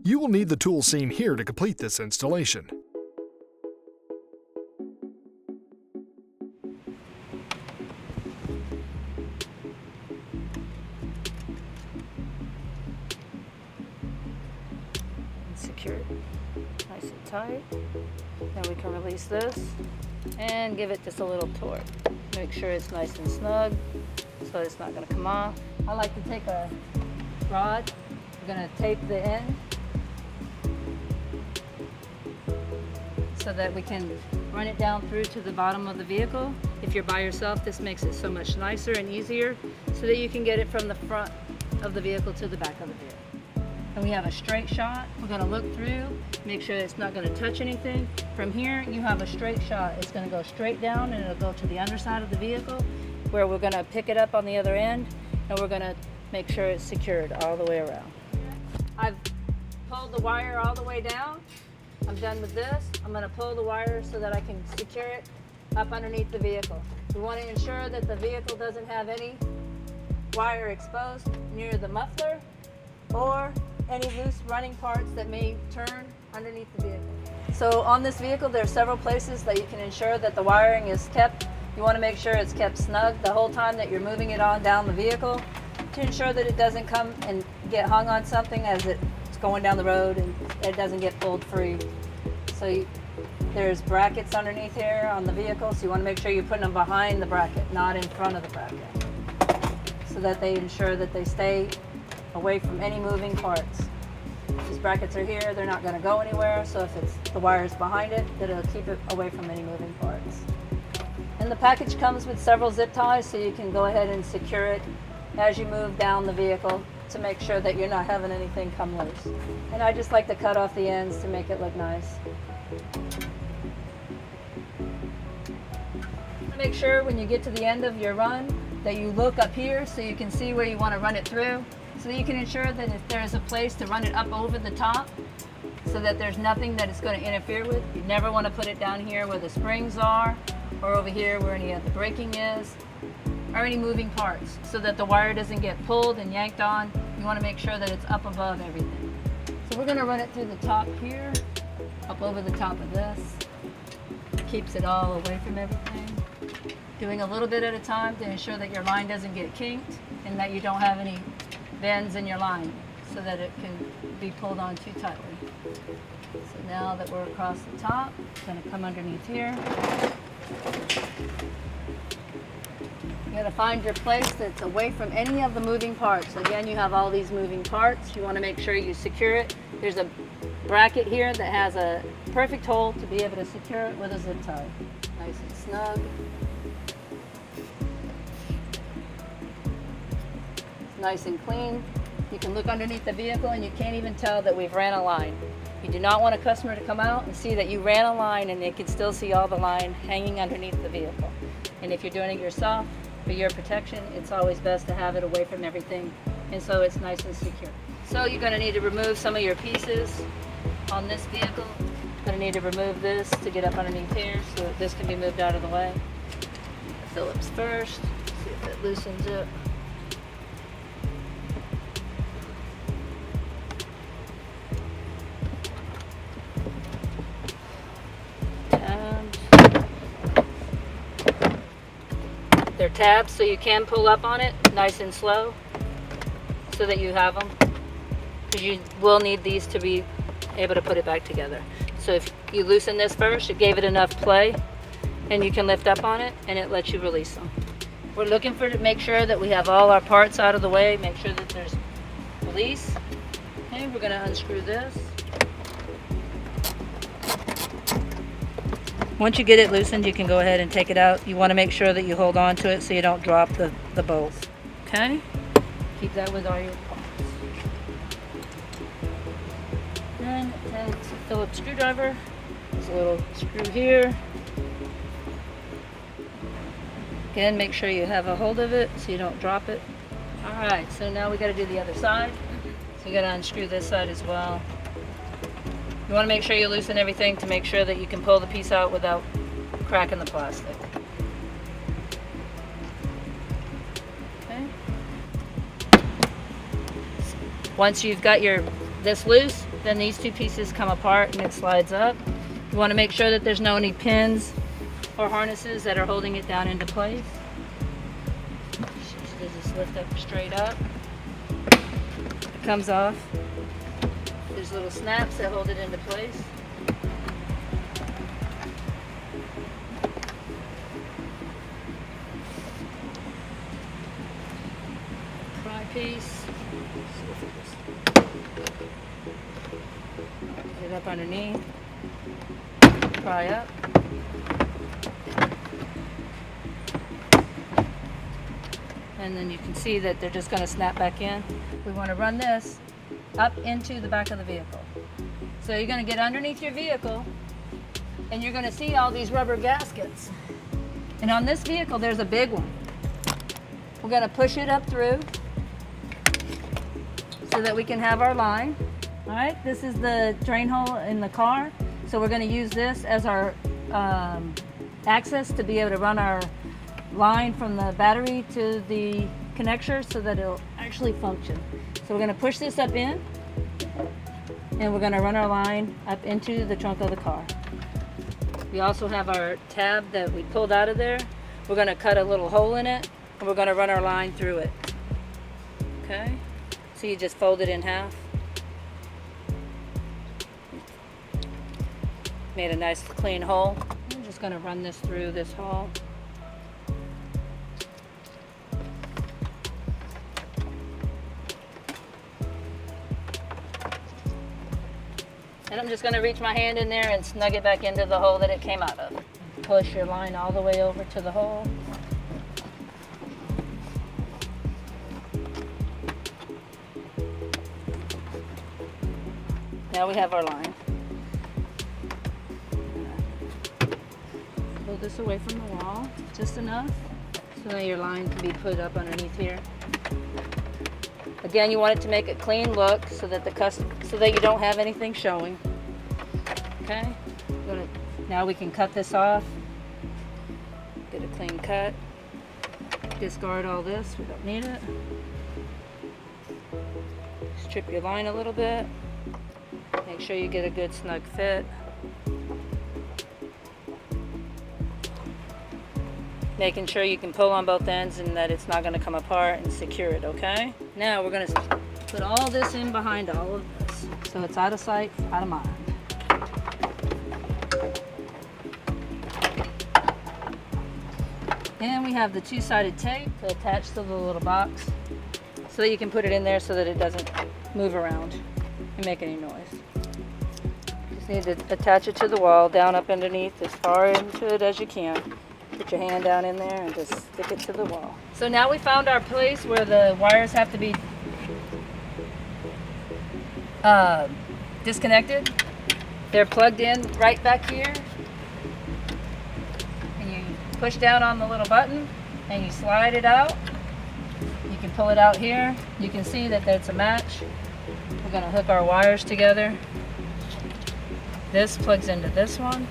You will need the tool seen here to complete this installation. Secure it nice and tight. Then we can release this and give it just a little torque. Make sure it's nice and snug so it's not going to come off. I like to take a rod. We're going to tape the end so that we can run it down through to the bottom of the vehicle. If you're by yourself, this makes it so much nicer and easier so that you can get it from the front of the vehicle to the back of the vehicle. And we have a straight shot. We're going to look through, make sure it's not going to touch anything. From here, you have a straight shot. It's going to go straight down and it'll go to the underside of the vehicle where we're going to pick it up on the other end and we're going to make sure it's secured all the way around. I've pulled the wire all the way down. I'm done with this. I'm going to pull the wire so that I can secure it up underneath the vehicle. We want to ensure that the vehicle doesn't have any wire exposed near the muffler or any loose running parts that may turn underneath the vehicle. So on this vehicle, there are several places that you can ensure that the wiring is kept. You want to make sure it's kept snug the whole time that you're moving it on down the vehicle to ensure that it doesn't come and get hung on something as it's going down the road and it doesn't get pulled free. So there's brackets underneath here on the vehicle, so you want to make sure you're putting them behind the bracket, not in front of the bracket, so that they ensure that they stay away from any moving parts. These brackets are here, they're not going to go anywhere, so if it's the wires behind it, it'll keep it away from any moving parts. And the package comes with several zip ties, so you can go ahead and secure it as you move down the vehicle to make sure that you're not having anything come loose. And I just like to cut off the ends to make it look nice. Make sure when you get to the end of your run that you look up here so you can see where you want to run it through, so that you can ensure that if there's a place to run it up over the top so that there's nothing that it's going to interfere with. You never want to put it down here where the springs are or over here where any of the braking is or any moving parts, so that the wire doesn't get pulled and yanked on. You want to make sure that it's up above everything. So we're going to run it through the top here, up over the top of this. Keeps it all away from everything. Doing a little bit at a time to ensure that your line doesn't get kinked and that you don't have any bends in your line so that it can be pulled on too tightly. So now that we're across the top, it's going to come underneath here. You got to find your place that's away from any of the moving parts. Again, you have all these moving parts. You want to make sure you secure it. There's a bracket here that has a perfect hole to be able to secure it with a zip tie. Nice and snug. Nice and clean. You can look underneath the vehicle and you can't even tell that we've ran a line. You do not want a customer to come out and see that you ran a line and they can still see all the line hanging underneath the vehicle. And if you're doing it yourself, for your protection, it's always best to have it away from everything, and so it's nice and secure. So you're going to need to remove some of your pieces on this vehicle. You're going to need to remove this to get up underneath here so that this can be moved out of the way. Phillips first, see if it loosens it. They're tabs, so you can pull up on it nice and slow so that you have them, because you will need these to be able to put it back together. So if you loosen this first, it gave it enough play and you can lift up on it and it lets you release them. We're looking for to make sure that we have all our parts out of the way, make sure that there's release. Okay, we're going to unscrew this. Once you get it loosened, you can go ahead and take it out. You want to make sure that you hold on to it so you don't drop the bolts. Okay? Keep that with all your parts. Then take a Phillips screwdriver. There's a little screw here. Again, make sure you have a hold of it so you don't drop it. Alright, so now we got to do the other side. So you got to unscrew this side as well. You want to make sure you loosen everything to make sure that you can pull the piece out without cracking the plastic. Okay. Once you've got this loose, Then these two pieces come apart and it slides up. You want to make sure that there's no any pins or harnesses that are holding it down into place. So just lift up straight up. It comes off. There's little snaps that hold it into place. Pry piece. Get it up underneath. Pry up. And then you can see that they're just going to snap back in. We want to run this up into the back of the vehicle. So you're going to get underneath your vehicle and you're going to see all these rubber gaskets. And on this vehicle there's a big one. We're going to push it up through so that we can have our line. All right, this is the drain hole in the car. So we're going to use this as our access to be able to run our line from the battery to the connector so that it'll actually function. So we're going to push this up in and we're going to run our line up into the trunk of the car. We also have our tab that we pulled out of there. We're going to cut a little hole in it and we're going to run our line through it. Okay, so you just fold it in half. Made a nice clean hole. I'm just going to run this through this hole. And I'm just going to reach my hand in there and snug it back into the hole that it came out of. Push your line all the way over to the hole. Now we have our line. Pull this away from the wall, just enough, so that your line can be put up underneath here. Again, you want it to make a clean look so that you don't have anything showing. Okay, now we can cut this off. Get a clean cut. Discard all this, we don't need it. Strip your line a little bit. Make sure you get a good snug fit. Making sure you can pull on both ends and that it's not going to come apart, and secure it, okay? Now we're going to put all this in behind all of this, so it's out of sight, out of mind. And we have the two-sided tape to attach to the little box so that you can put it in there so that it doesn't move around and make any noise. Just need to attach it to the wall, down up underneath, as far into it as you can. Put your hand down in there and just stick it to the wall. So now we found our place where the wires have to be disconnected. They're plugged in right back here. And you push down on the little button and you slide it out. You can pull it out here. You can see that that's a match. We're going to hook our wires together. This plugs into this one.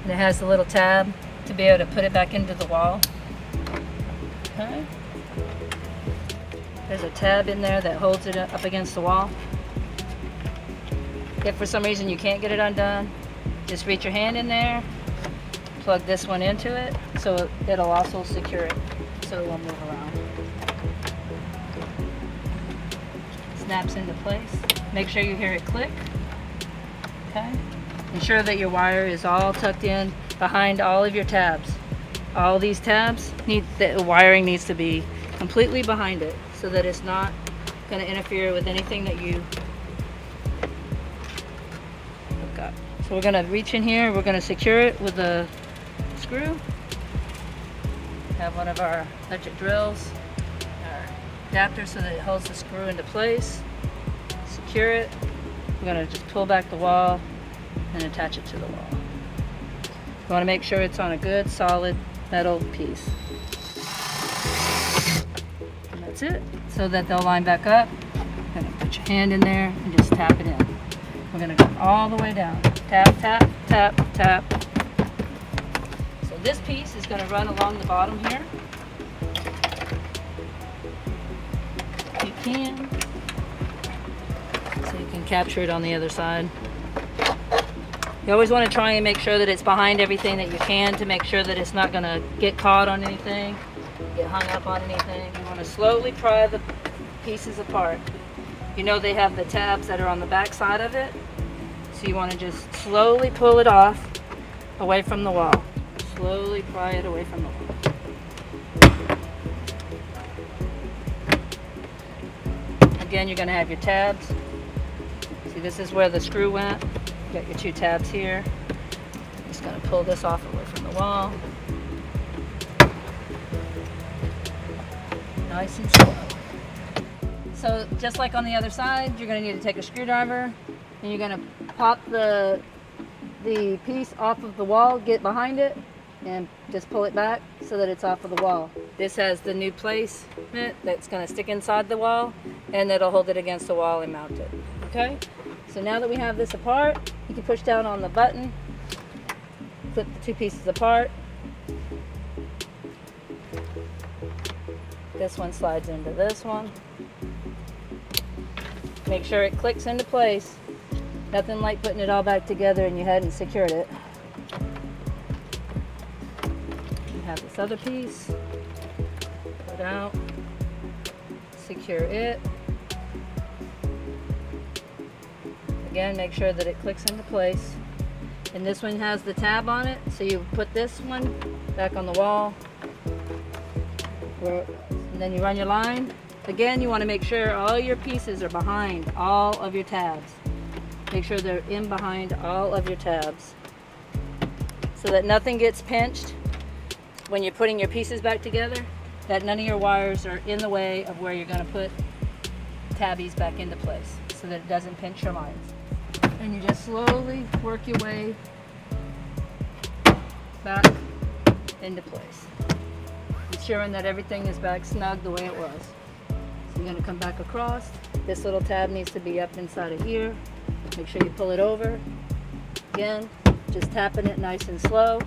And it has the little tab to be able to put it back into the wall. Okay. There's a tab in there that holds it up against the wall. If for some reason you can't get it undone, just reach your hand in there, plug this one into it, so it'll also secure it, so it won't move around. Snaps into place. Make sure you hear it click. Okay. Ensure that your wire is all tucked in behind all of your tabs. All these tabs, the wiring needs to be completely behind it so that it's not going to interfere with anything that you hook up. So we're going to reach in here, we're going to secure it with a screw. Have one of our electric drills, our adapter so that it holds the screw into place. Secure it. We're going to just pull back the wall and attach it to the wall. You want to make sure it's on a good solid metal piece. And that's it. So that they'll line back up. You're going to put your hand in there and just tap it in. We're going to go all the way down. Tap, tap, tap, tap. So this piece is going to run along the bottom here. You can. can capture it on the other side. You always want to try and make sure that it's behind everything that you can to make sure that it's not going to get caught on anything, get hung up on anything. You want to slowly pry the pieces apart. You know they have the tabs that are on the back side of it, so you want to just slowly pull it off away from the wall. Slowly pry it away from the wall. Again, you're going to have your tabs. See, this is where the screw went. You got your two tabs here. Just going to pull this off away from the wall. Nice and slow. So just like on the other side, you're going to need to take a screwdriver and you're going to pop the piece off of the wall, get behind it, and just pull it back so that it's off of the wall. This has the new placement that's going to stick inside the wall, and it'll hold it against the wall and mount it. Okay? So now that we have this apart, you can push down on the button, clip the two pieces apart. This one slides into this one. Make sure it clicks into place. Nothing like putting it all back together and you hadn't secured it. You have this other piece. Pull it out. Secure it. Again, make sure that it clicks into place. And this one has the tab on it, so you put this one back on the wall. And then you run your line. Again, you want to make sure all your pieces are behind all of your tabs. Make sure they're in behind all of your tabs so that nothing gets pinched when you're putting your pieces back together, that none of your wires are in the way of where you're going to put tabbies back into place so that it doesn't pinch your lines. And you just slowly work your way back into place, ensuring that everything is back snug the way it was. So you're going to come back across. This little tab needs to be up inside of here. Make sure you pull it over. Again, just tapping it nice and slow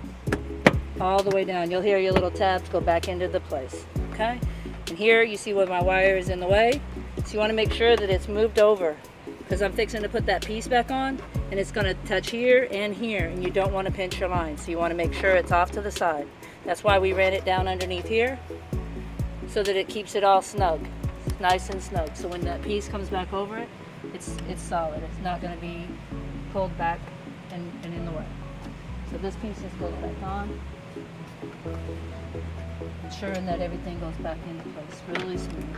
all the way down. You'll hear your little tabs go back into the place. Okay? And here you see where my wire is in the way. So you want to make sure that it's moved over, because I'm fixing to put that piece back on and it's going to touch here and here, and you don't want to pinch your line. So you want to make sure it's off to the side. That's why we ran it down underneath here, so that it keeps it all snug, nice and snug. So when that piece comes back over it, it's solid. It's not going to be pulled back and in the way. So this piece just goes back on, ensuring that everything goes back into place really smooth.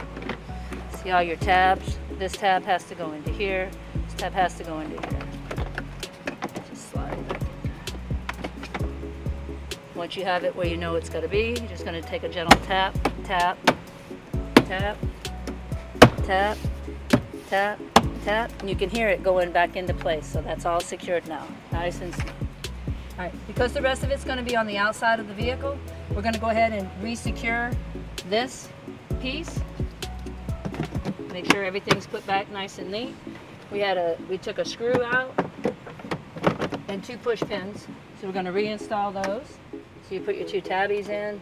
See all your tabs? This tab has to go into here. This tab has to go into here. Just slide it back in there. Once you have it where you know it's going to be, you're just going to take a gentle tap, tap, tap, tap, tap, tap, and you can hear it going back into place. So that's all secured now, nice and smooth. All right, because the rest of it's going to be on the outside of the vehicle, we're going to go ahead and re-secure this piece. Make sure everything's put back nice and neat. We took a screw out and two push pins, so we're going to reinstall those. So you put your two tabbies in,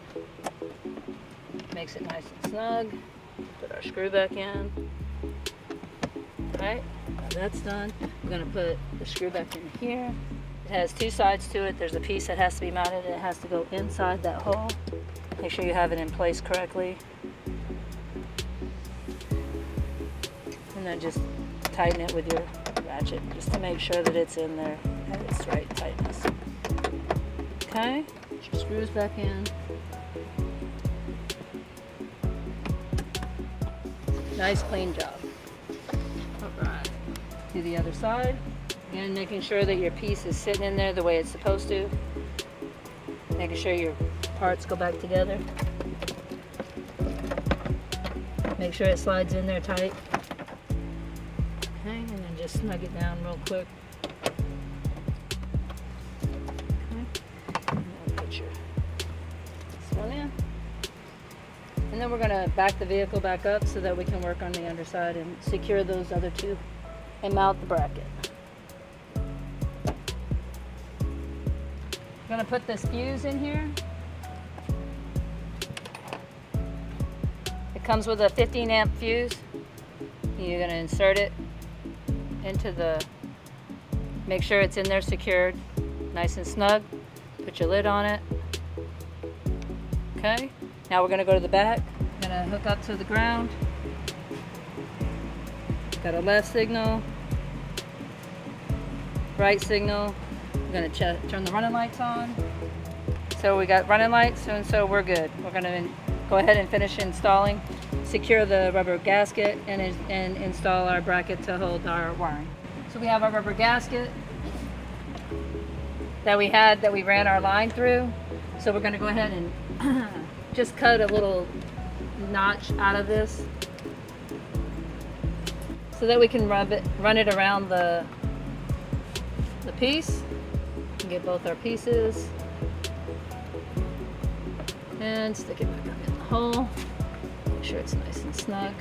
makes it nice and snug. Put our screw back in. Alright, now that's done. We're going to put the screw back in here. It has two sides to it. There's a piece that has to be mounted and it has to go inside that hole. Make sure you have it in place correctly. And then just tighten it with your ratchet just to make sure that it's in there at its right tightness. Okay, put your screws back in. Nice clean job. Alright, do the other side. Again, making sure that your piece is sitting in there the way it's supposed to. Making sure your parts go back together. Make sure it slides in there tight. Okay, and then just snug it down real quick. Okay, and then put this one in. And then we're going to back the vehicle back up so that we can work on the underside and secure those other two and mount the bracket. I'm going to put this fuse in here. It comes with a 15 amp fuse. You're going to insert it into the, make sure it's in there secured, nice and snug. Put your lid on it. Okay, now we're gonna go to the back. I'm gonna hook up to the ground. Got a left signal, right signal. I'm gonna turn the running lights on. So we got running lights, and so we're good. We're gonna go ahead and finish installing, secure the rubber gasket, and install our bracket to hold our wiring. So we have our rubber gasket that we ran our line through. So we're gonna go ahead and just cut a little notch out of this so that we can run it around the piece. We can get both our pieces and stick it back up in the hole. Make sure it's nice and snug.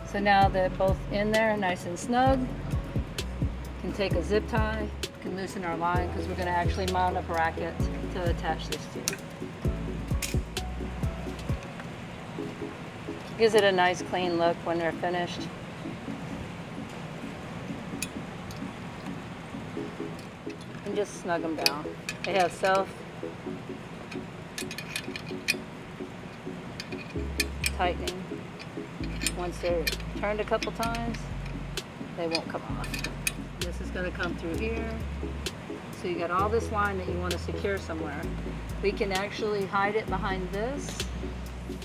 So now they're both in there nice and snug, can take a zip tie, can loosen our line because we're going to actually mount a bracket to attach this to. Gives it a nice clean look when they're finished. And just snug them down. They have self tightening. Once they're turned a couple times, they won't come off. This is going to come through here. So you got all this line that you want to secure somewhere. We can actually hide it behind this.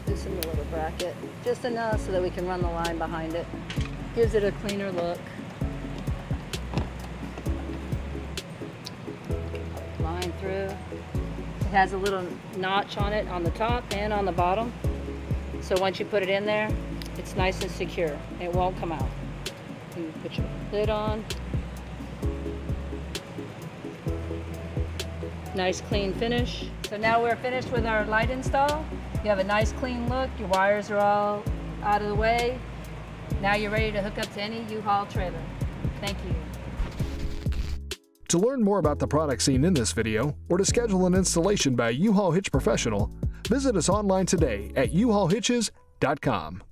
Loosen the little bracket just enough so that we can run the line behind it. Gives it a cleaner look. Line through. It has a little notch on it on the top and on the bottom. So once you put it in there, it's nice and secure. It won't come out. You put your lid on. Nice clean finish. So now we're finished with our light install. You have a nice clean look. Your wires are all out of the way. Now you're ready to hook up to any U-Haul trailer. Thank you. To learn more about the products seen in this video, or to schedule an installation by a U-Haul Hitch professional, visit us online today at uhaulhitches.com.